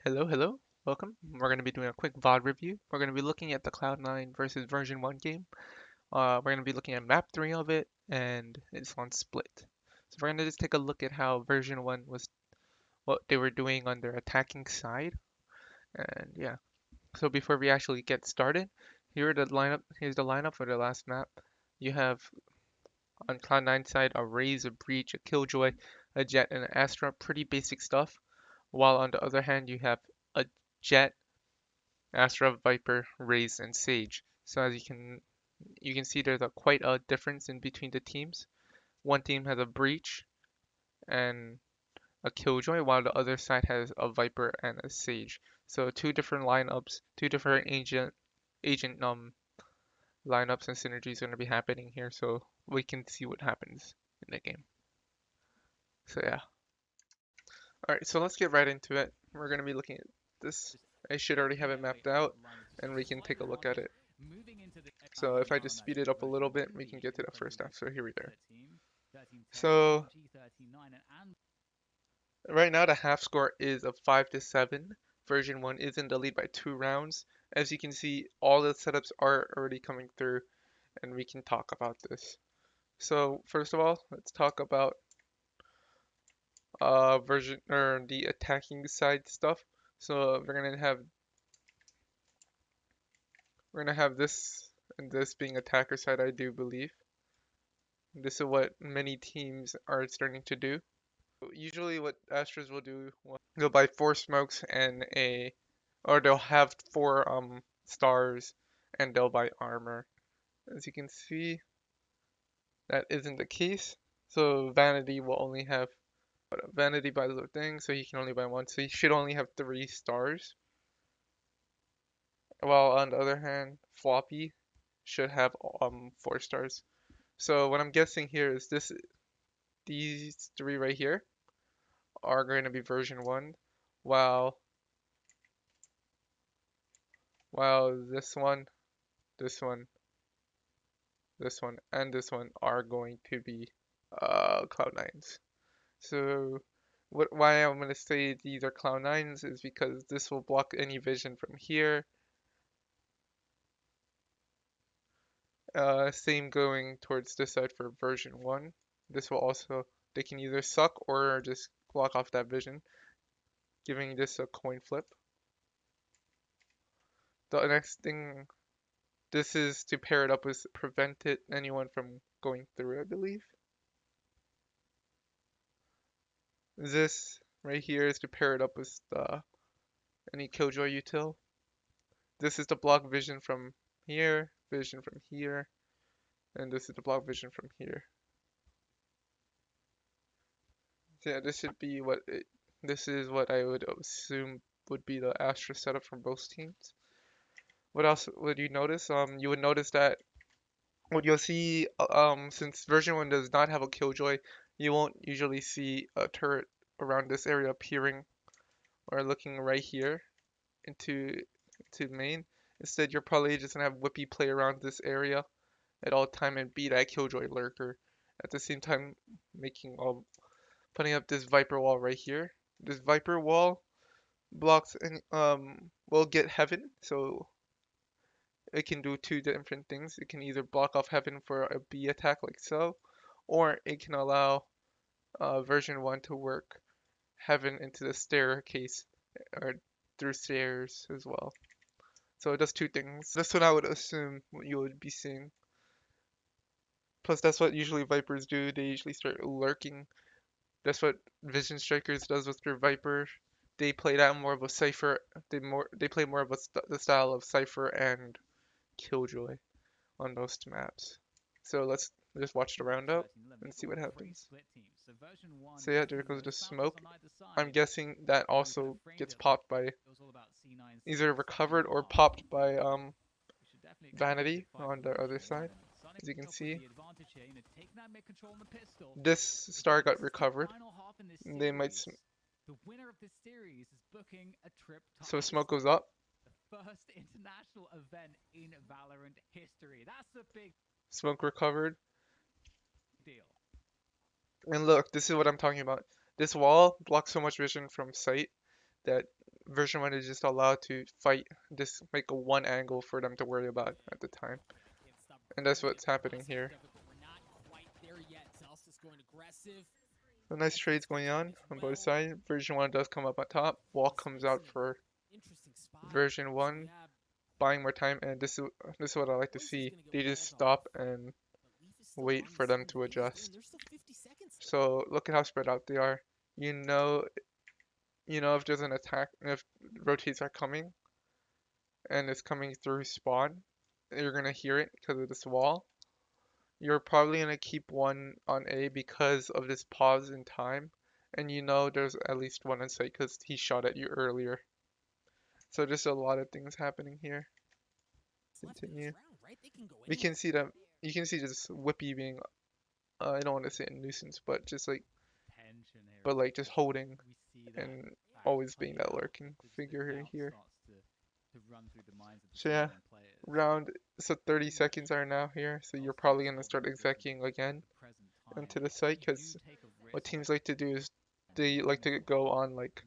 Hello. Welcome. We're going to be doing a quick VOD review. We're going to be looking at the Cloud9 versus Version1 game. We're going to be looking at map 3 of it, and it's on split. So we're going to just take a look at how Version1 was, what they were doing on their attacking side. And yeah, so before we actually get started, here's the lineup for the last map. You have on Cloud9 side a Raze, a Breach, a Killjoy, a Jet, and an Astra. Pretty basic stuff. While on the other hand, you have a Jet, Astra, Viper, Raze, and Sage. So as you can see there's quite a difference in between the teams. One team has a Breach and a Killjoy, while the other side has a Viper and a Sage. So two different lineups, two different agent lineups and synergies are going to be happening here. So we can see what happens in the game. So yeah. All right, so let's get right into it. We're going to be looking at this. I should already have it mapped out, and we can take a look at it. So if I just speed it up a little bit, we can get to the first half. So here we go. So right now the half score is of 5-7. Version1 is in the lead by 2 rounds. As you can see, all the setups are already coming through, and we can talk about this. So first of all, let's talk about the attacking side stuff. So we're gonna have this and this being attacker side, I do believe. This is what many teams are starting to do. Usually what Astros will do, they'll buy 4 smokes and or they'll have 4 stars and they'll buy armor. As you can see, that isn't the case. So Vanity will only have, Vanity buys the thing, so he can only buy 1. So he should only have 3 stars. While on the other hand, Floppy should have 4 stars. So what I'm guessing here is these 3 right here are going to be Version1, while this one, this one, this one, and this one are going to be Cloud9's. So why I'm going to say these are Cloud9's is because this will block any vision from here. Same going towards this side for Version1. This will also, they can either suck or just block off that vision, giving this a coin flip. The next thing, this is to pair it up with prevent anyone from going through, I believe. This right here is to pair it up with any Killjoy util. This is to block vision from here, and this is to block vision from here. So yeah, this is what I would assume would be the Astra setup for both teams. What else would you notice? You would notice that what you'll see, since Version1 does not have a Killjoy, you won't usually see a turret around this area appearing or looking right here into main. Instead, you're probably just gonna have Whippy play around this area at all time and beat that Killjoy lurker. At the same time, putting up this Viper wall right here. This Viper wall blocks and will get Heaven, so it can do 2 different things. It can either block off Heaven for a B attack like so, or it can allow Version1 to work Heaven into the staircase or through stairs as well. So it does 2 things. That's what I would assume you would be seeing. Plus, that's what usually Vipers do. They usually start lurking. That's what Vision Strikers does with their Viper. They play that more of a Cypher. They play more of the style of Cypher and Killjoy on most maps. So let's just watch the roundup and see what happens. So yeah, there goes the smoke. I'm guessing that also gets popped by either recovered or popped by Vanity on the other side. As you can see, this star got recovered. They might. The winner of this series is booking a trip to So smoke Iceland, goes up. the first international event in Valorant history. That's a big Smoke recovered. deal. And look, this is what I'm talking about. This wall blocks so much vision from sight that Version1 is just allowed to fight this make a one angle for them to worry about at the time. And that's what's happening here. So nice trades going on both sides. Version1 does come up on top. Wall comes out for Version1, buying more time, and this is what I like to see. They just stop and wait for them to adjust. So look at how spread out they are. You know, if there's an attack, if rotates are coming, and it's coming through spawn, you're gonna hear it because of this wall. You're probably gonna keep one on A because of this pause in time, and you know there's at least one on site because he shot at you earlier. So just a lot of things happening here. Continue. We can see them. You can see just Whippy being, I don't want to say a nuisance, but just like, just holding and always being that lurking figure here. So yeah, so 30 seconds are now here, so you're probably going to start executing again into the site, because what teams like to do is they like to go on like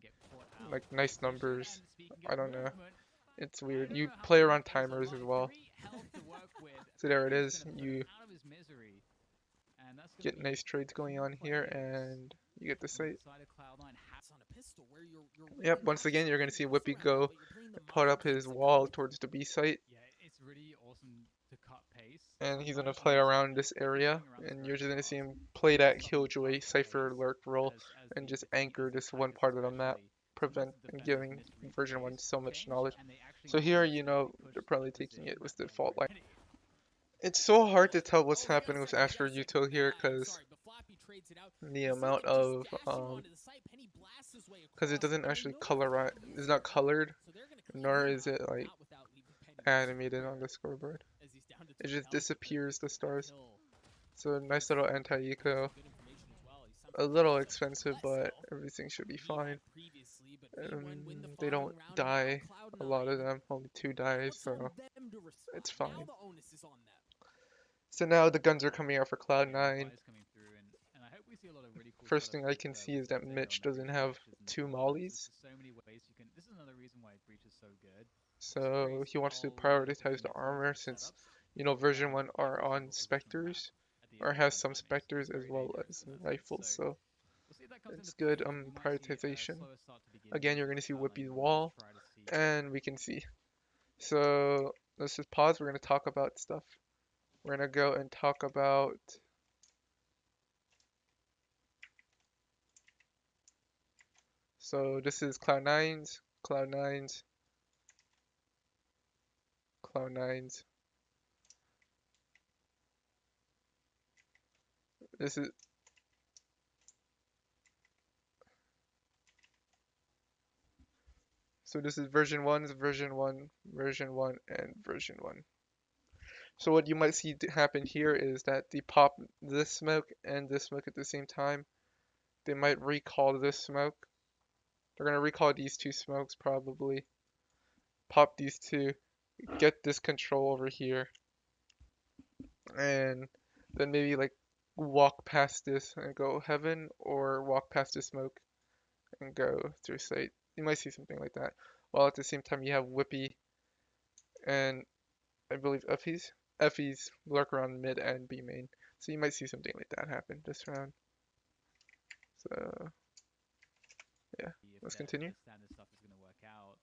nice numbers. I don't know. It's weird. You play around timers as well. So there it is. You get nice trades going on here, and you get the site. Yep, once again, you're going to see Whippy go put up his wall towards the B site. And he's going to play around this area, and you're just going to see him play that Killjoy Cypher lurk role and just anchor this one part of the map, prevent and giving Version1 so much knowledge. So here, they're probably taking it with the fault line. It's so hard to tell what's happening with Astro Util here, because the amount of, because it doesn't actually colorize, it's not colored, nor is it like animated on the scoreboard. It just disappears the stars. So nice little anti-eco. A little expensive, but everything should be fine. They don't die, a lot of them, only 2 die, so it's fine. So now the guns are coming out for Cloud9. First thing I can see is that Mitch doesn't have 2 mollies. So he wants to prioritize the armor, since Version1 are on Spectres, or has some Spectres as well as rifles, so it's good prioritization. Again, you're going to see Whippy's wall, and we can see. So let's just pause. We're going to talk about stuff. We're going to go and talk about so this is Cloud9's. This is Version1's, Version1, and Version1. So what you might see happen here is that they pop this smoke and this smoke at the same time. They might recall this smoke. They're going to recall these 2 smokes probably. Pop these 2. Get this control over here. And then maybe like walk past this and go heaven, or walk past this smoke and go through site. You might see something like that. While at the same time you have Whippy and I believe Effie's lurk around mid and B main. So you might see something like that happen this round. So yeah, let's continue. Standard stuff is going to work out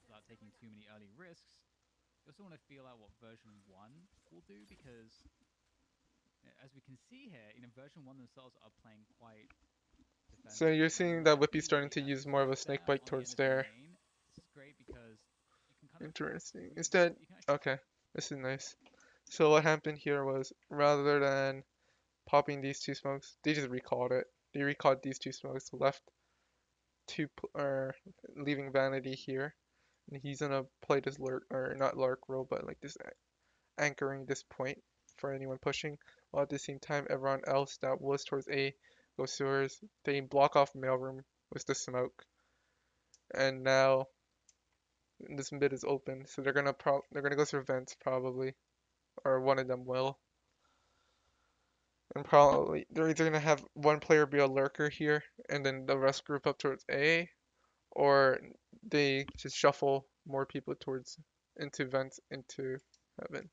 without taking too many early risks. You also want to feel out what Version1 will do, because as we can see here, Version1 themselves are playing quite defensive. So you're seeing that Whippy's starting to use more of a snake bite towards there. This is great because you can interesting. Instead, okay, this is nice. So what happened here was, rather than popping these 2 smokes, they just recalled it. They recalled these 2 smokes, left 2, leaving Vanity here, and he's gonna play this lurk, or not lurk role, but like this anchoring this point for anyone pushing, while at the same time everyone else that was towards A goes sewers. They block off mailroom with the smoke, and now this mid is open, so they're gonna go through vents probably, or one of them will. And probably they're either gonna have one player be a lurker here, and then the rest group up towards A, or they just shuffle more people towards into vents into heaven.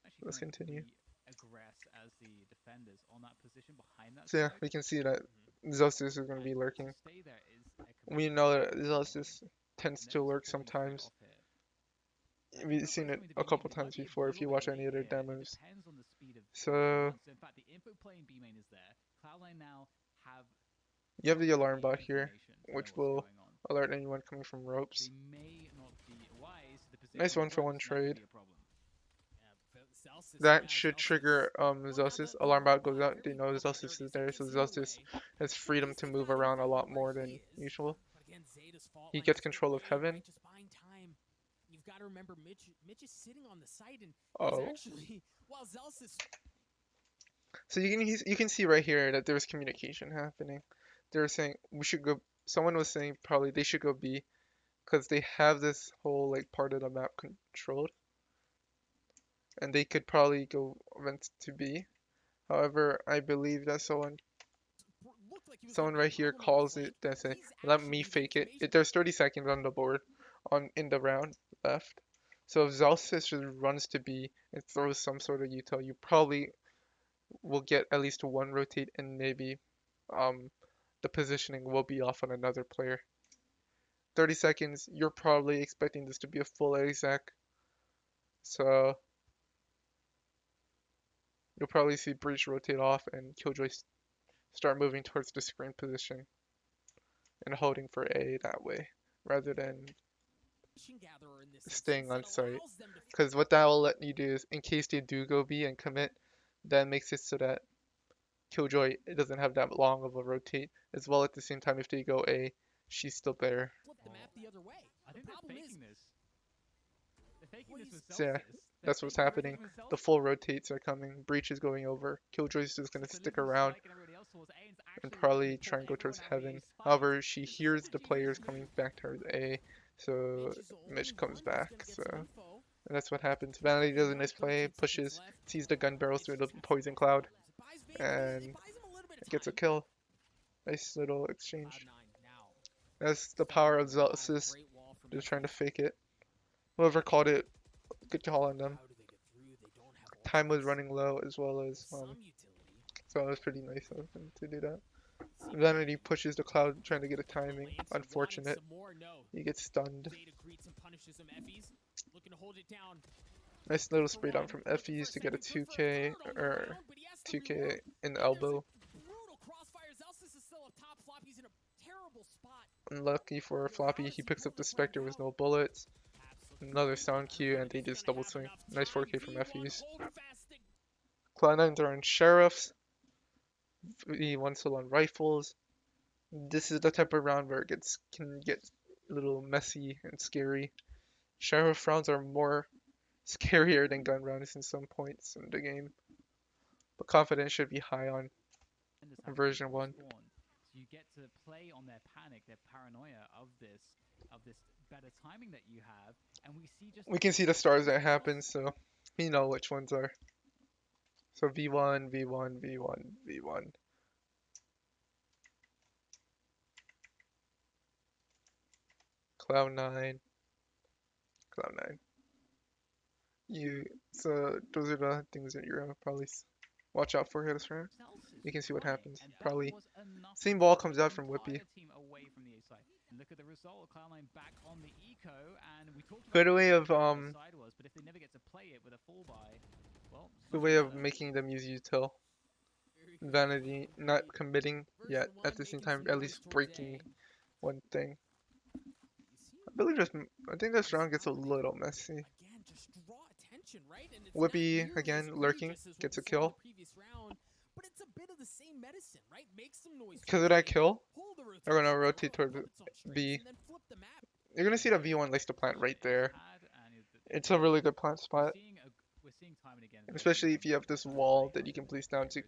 Actually Let's trying to continue. be aggress as the defenders on that position behind that So yeah, smoke. we can see that Mhm. Zosis is going to And be to lurking. stay there is a We commitment know from that Valorant. Zosis tends And they're to just lurk pulling straight sometimes. off here. We've seen it Going to a be couple needed. It might times be a before if little you bit watch of a any lead other here. It demos. depends on the speed of So Version1's. So in fact, the info play in B main is there. Cloud9 now have you have the alarm the bot here, information to know which what's will going on. alert anyone coming from ropes. They may not be wise to the Nice position of 1-for-1 ropes, and that could trade. be a problem. Yeah, Celsius, That yeah, should Celsius. trigger Well, now Zosis. the Alarm alarm bot goes bot out. They very know well Zosis is there, so 30 seconds Zosis away. has At freedom least to he's move got around a info lot on where more he than is. usual. But again, Zeta's fault He line gets just control of away, heaven. right? Just buying time. You've got to remember, Mitch is sitting on the site, and he's Oh. actually, while Celsius. So you can see right here that there's communication happening. They're saying we should go. Someone was saying probably they should go B because they have this whole like part of the map controlled, and they could probably go vent to B. However, I believe that Looked like he was gonna someone be a right here problem on the calls flank. it. They say, He's "Let actually me using fake it." information. There's 30 seconds on the board, in the round left. So if Zalsis just runs to B and throws some sort of util, you probably will get at least one rotate, and maybe um the positioning will be off on another player. 30 seconds, you're probably expecting this to be a full exec. So you'll probably see Breach rotate off and Killjoy start moving towards the screen position and holding for A that way, rather than Gatherer in this staying instance on that site. allows them to. Because what that will let you do is, in case they do go B and commit, that makes it so that Killjoy doesn't have that long of a rotate. As well, at the same time, if they go A, she's still there. Flip the map the other way. I The think they're problem is, faking this. They're faking this with So yeah, Celsius. They're that's what's faking everything happening. with The Celsius. full rotates are coming. Breach is going over. Killjoy's just gonna So stick losing around Spike and everybody else towards A, and it's and actually looking to probably pull try and go everyone towards out of the A heaven. site. However, she This is hears the such a unique players move. coming back towards A, so Mitch is the Mitch only comes one who's back. gonna get So some info. and that's what happens. Vanity does a nice play, 13 seconds pushes, left. sees the gun barrels Mitch through just the has to poison go for cloud, it. It buys and it buys him a little bit of gets a time. kill. Nice little exchange. Cloud9 now. That's the Staying power on of the live. Zelsis. Great wall from Just trying to Effie. fake it. Whoever called it, good call on them. How do they get through? They don't have Time was ultimates. running low as well as Some utility. so it was pretty nice of him to do that. See Vanity pushes the cloud trying to get a the timing. lanes and wanting Unfortunate. some more. No. He gets stunned. Zeta greets and punishes him. Effie's looking to hold it down. Nice Good little for spray down one. from Good for FEs a to get a second. Good for a 2K third on the or round, but he has to 2K reload. in the And there's elbow. a brutal crossfire. Zelsis is still up top. Floppy's in a terrible spot. Unlucky for How Floppy, does he he picks pull up the this one Spectre with down? no bullets. Caps looking Another great. sound cue, and they He's just gonna double have swing. enough Nice time. 4K from V1 FEs. hold fast. Cloud9 are on Sheriffs. V1 still on Rifles. This is the type of round where it can get a little messy and scary. Sheriff rounds are more scarier than gun rounds in some points in the game. But confidence should be high on Defenders have to version 1. respawn. So you get to play on their panic, their paranoia of this better timing that you have, and we see just We can see the stars that happen, so we know which ones are. So V1, V1, V1, V1. Cloud9, Cloud9. So those are the things that you're gonna probably watch out for here this round. Celsius You can see what running, happens. and that Probably was enough to same ball pull comes the out from Whippy. entire team away from the A side. And look at the result. Cloud9 back on the eco, and we talked about Good how way of the side was, but if they never get to play it with a full buy, well, it's good not way gonna of matter. making them use util. Very good. Vanity not committing yet Version1 at the same making time, some at noise least towards breaking A. one thing. You I see believe I think this round gets a little messy. again, just draw attention, right? And it's not Whippy nearly again as lurking, egregious as what gets we a saw in kill. the previous round, but it's a bit of the same medicine, right? Make some noise. Because of that kill, Hold the they're gonna rotations, rotate allow towards puppets on strings, B. and then flip the map. You're gonna see that V1 likes to plant right there. It's a Again, really good plant spot, we're seeing time and again. and especially if you have this wall that you can place down to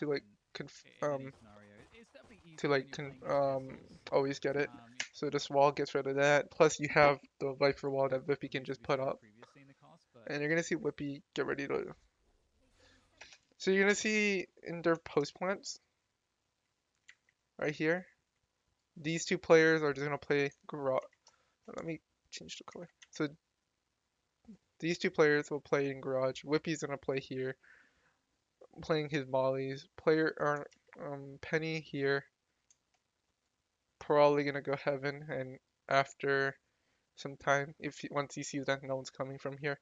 like conf- in any um scenario. It's definitely to easier when like you're playing with pistols. always get it. So this wall gets rid of that. Plus you have the Viper wall that Whippy can just put up, Previously in the cast, but and you're gonna see Whippy get ready to. So you're gonna see in their post plants right here, these two players are just gonna play garage. Let me change the color. So these two players will play in garage. Whippy's gonna play here, playing his mollies. Player or Penny here, probably gonna go heaven, and after some time, once he sees that no one's coming from here,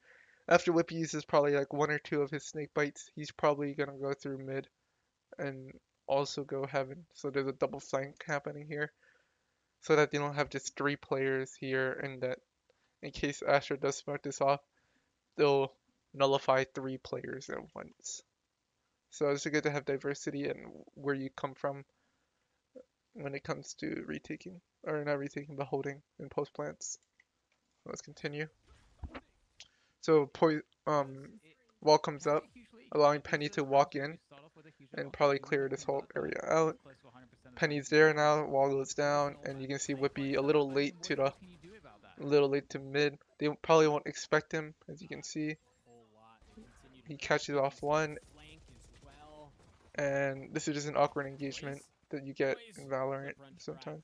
after Whippy uses probably like one or two of his snake bites, he's probably gonna go through mid and also go heaven. So there's a double flank happening here, so that they don't have just three players here, and that in case Asher does smoke this off, they'll nullify three players at once. So it's good to have diversity and where you come from when it comes to retaking, or not retaking, but holding in post plants. Let's continue. So wall comes up, allowing Penny to walk in and probably clear this whole area out. Penny's there now, wall goes down, and you can see Whippy a little late to mid. They probably won't expect him, as you can see. He catches off one, and this is just an awkward engagement that you get in Valorant sometimes.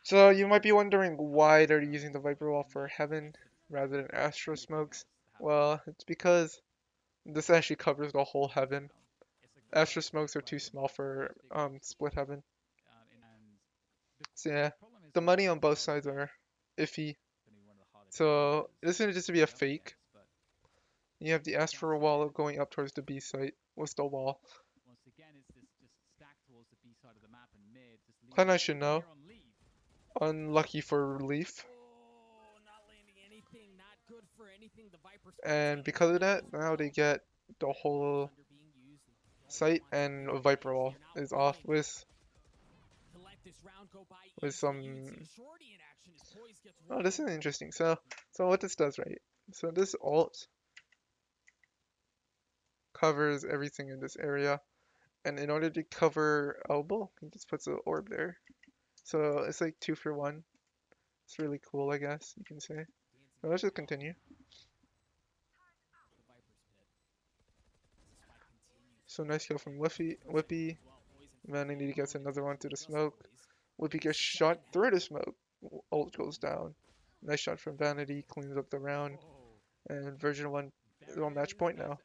So you might be wondering why they're using the Viper Wall for Heaven rather than Astro Smokes. Well, it's because this actually covers the whole Heaven. Astro Smokes are too small for split Heaven. So yeah, the money on both sides are iffy. So this is just to be a fake. You have the Astro Wall going up towards the B site. What's the wall? Cloud9 should know. Unlucky for Leaf. And because of that, now they get the whole site, and a Viper Wall is off with some. Oh, this is interesting. So what this does, right? So this ult covers everything in this area, and in order to cover elbow, he just puts an orb there. So it's like 2 for 1. It's really cool, I guess you can say. So let's just continue. So nice kill from Whippy. Vanity gets another one through the smoke. Whippy gets shot through the smoke. Ult goes down. Nice shot from Vanity, cleans up the round. And Version1 is on match point now.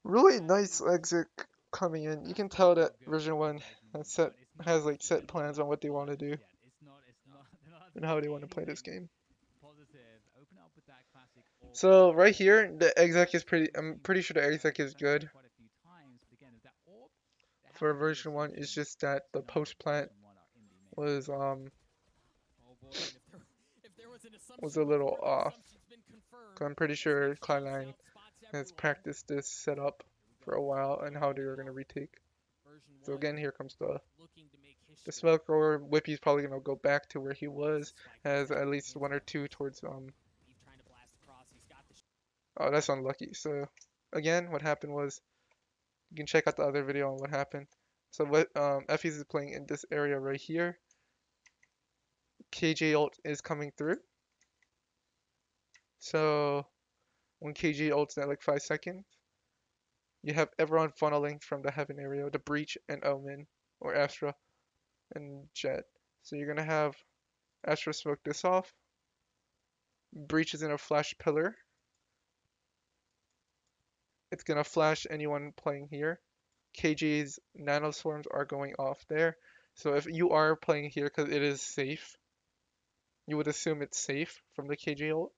Really nice exit coming in. You can tell that Version1 has like set plans on what they want to do and how they want to play this game. So right here, the exec is I'm pretty sure the exec is good for Version1. It's just that the post plant was a little off. I'm pretty sure Cloud9 has practiced this setup for a while and how they were going to retake. So again, here comes the smoke, or Whippy's probably going to go back to where he was, has at least one or two towards oh, that's unlucky. So again, what happened was, you can check out the other video on what happened. So what Effie's is playing in this area right here. KJ ult is coming through. So when KJ ults at like 5 seconds, you have everyone funneling from the Heaven area, the Breach and Omen, or Astra and Jet. So you're gonna have Astra smoke this off. Breach is in a flash pillar. It's gonna flash anyone playing here. KJ's nano swarms are going off there. So if you are playing here because it is safe, you would assume it's safe from the KJ ult.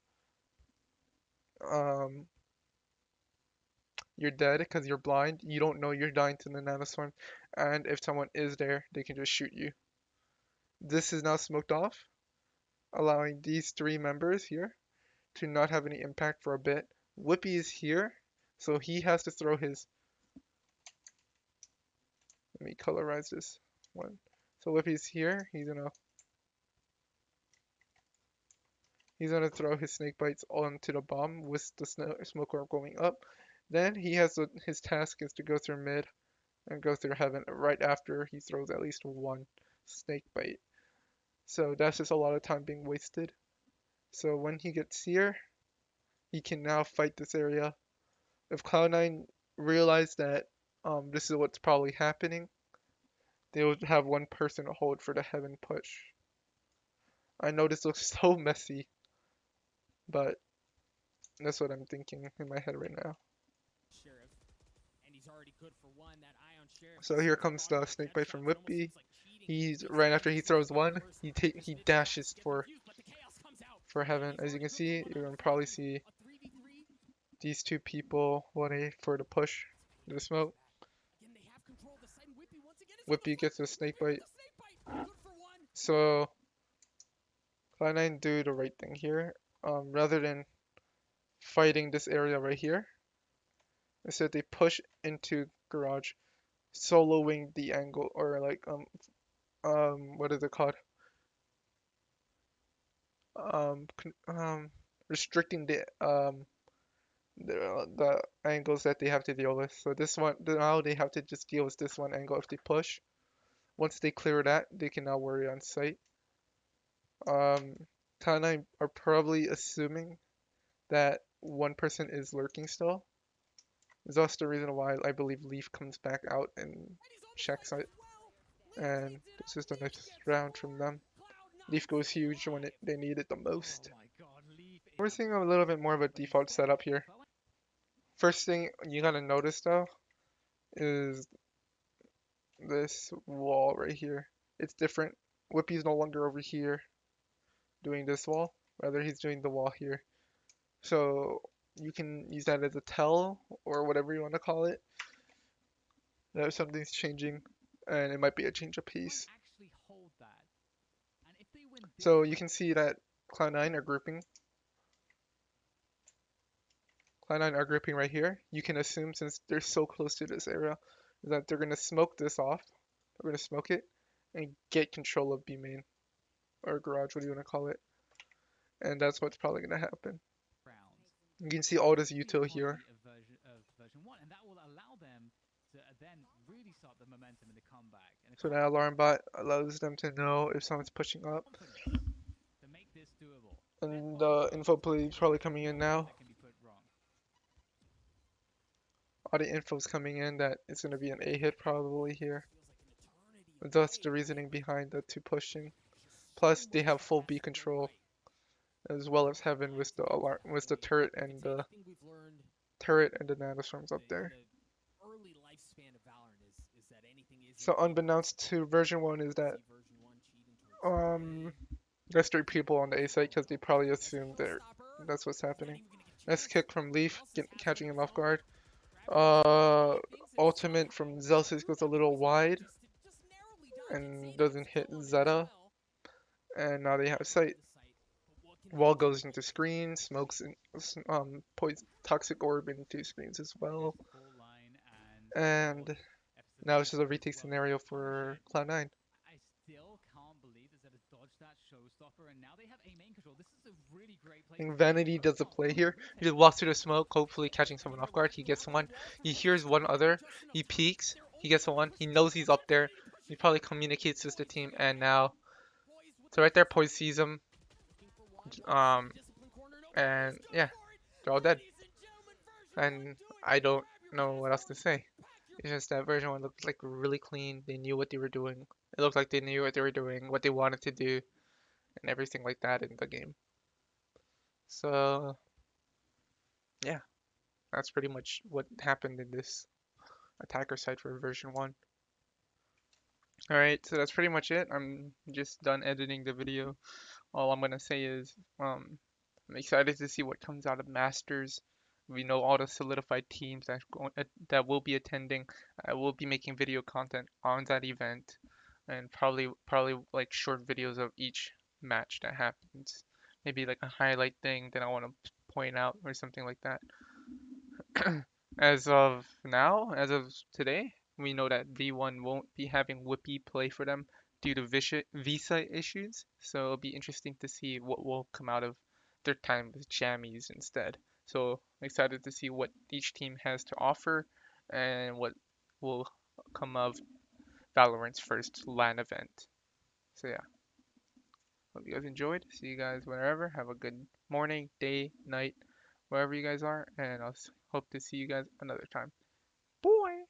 You're dead because you're blind. You don't know you're dying to the nanoswarm, and if someone is there, they can just shoot you. This is now smoked off, allowing these three members here to not have any impact for a bit. Whippy is here, so he has to throw his. Let me colorize this one. So Whippy's here. He's gonna throw his snake bites onto the bomb with the smoke orb going up. Then he has his task is to go through mid and go through heaven right after he throws at least one snake bite. So that's just a lot of time being wasted. So when he gets here, he can now fight this area. If Cloud9 realized that this is what's probably happening, they would have one person hold for the heaven push. I know this looks so messy, but that's what I'm thinking in my head right now. Sheriff, and he's already good for one. That Ion Sheriff. So here comes the snake bite from Whippy. He's right after he throws one, he dashes for heaven. As you can see, you're gonna probably see these two people wanting for the push to the smoke. Whippy gets a snake bite. So Cloud9 do the right thing here. Rather than fighting this area right here, instead they push into garage, soloing the angle, or like what is it called? Restricting the angles that they have to deal with. So this one, now they have to just deal with this one angle if they push. Once they clear that, they can now worry on site. Cloud9 are probably assuming that one person is lurking still. That's the reason why I believe Leaf comes back out and checks it. And this is the next round from them. Leaf goes huge when they need it the most. We're seeing a little bit more of a default setup here. First thing you gotta notice though is this wall right here. It's different. Whippy's no longer over here doing this wall. Rather, he's doing the wall here. So you can use that as a tell or whatever you want to call it. That something's changing, and it might be a change of pace. So you can see that Cloud9 are grouping. Cloud9 are grouping right here. You can assume, since they're so close to this area, that they're going to smoke this off. They're going to smoke it and get control of B main or garage, what do you want to call it. And that's what's probably going to happen. You can see all this util here. Version1, and that will allow them to then really start the momentum in the comeback. And So now alarm bot allows them to know if someone's pushing up. To make this doable. And the info play is probably coming in now. All the info's coming in that it's going to be an A hit probably here. That's the reasoning behind the two pushing. Plus they have full B control, as well as heaven with the alarm, with the turret and the nanostorms up there. So unbeknownst to Version1 is that there's 3 people on the A site because they probably assume that's what's happening. Nice kick from Leaf, catching him off guard. Ultimate from Zelsis goes a little wide and doesn't hit Zeta. And now they have sight. Wall goes into screen, smokes toxic orb into screens as well. And now it's just a retake scenario for Cloud9. I still can't believe that Zeta dodged that showstopper, and now they have A main control. This is a really great play. I think Vanity does the play here. He just walks through the smoke, hopefully catching someone off guard. He gets one. He hears one other. He peeks. He gets one. He knows he's up there. He probably communicates with the team, and now, so right there, Poise sees him. And yeah, they're all dead. And I don't know what else to say. It's just that Version1 looked like really clean. They knew what they were doing. It looked like they knew what they were doing, what they wanted to do, and everything like that in the game. So yeah, that's pretty much what happened in this attacker side for Version1. Alright, so that's pretty much it. I'm just done editing the video. All I'm gonna say is I'm excited to see what comes out of Masters. We know all the solidified teams that will be attending. I will be making video content on that event, and probably like short videos of each match that happens. Maybe like a highlight thing that I want to point out or something like that. As of now, as of today, we know that V1 won't be having Whippy play for them due to visa issues. So it'll be interesting to see what will come out of their time with Jammies instead. So excited to see what each team has to offer and what will come of Valorant's first LAN event. So yeah, hope you guys enjoyed. See you guys wherever. Have a good morning, day, night, wherever you guys are, and I'll hope to see you guys another time. Boy.